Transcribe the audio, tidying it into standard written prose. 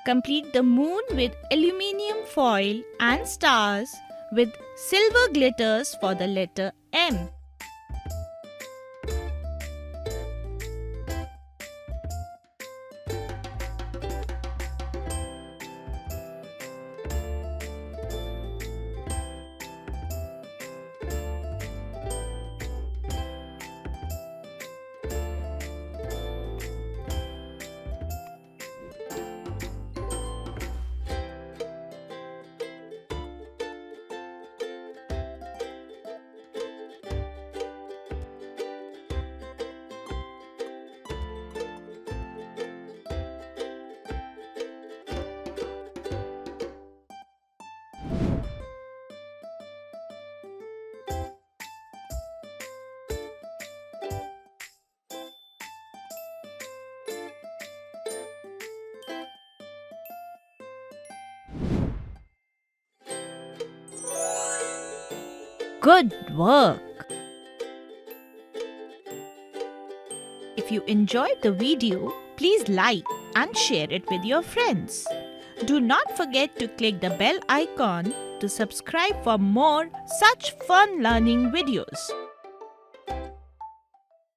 Complete the moon with aluminium foil and stars with silver glitters for the letter M. Good work! If you enjoyed the video, please like and share it with your friends. Do not forget to click the bell icon to subscribe for more such fun learning videos.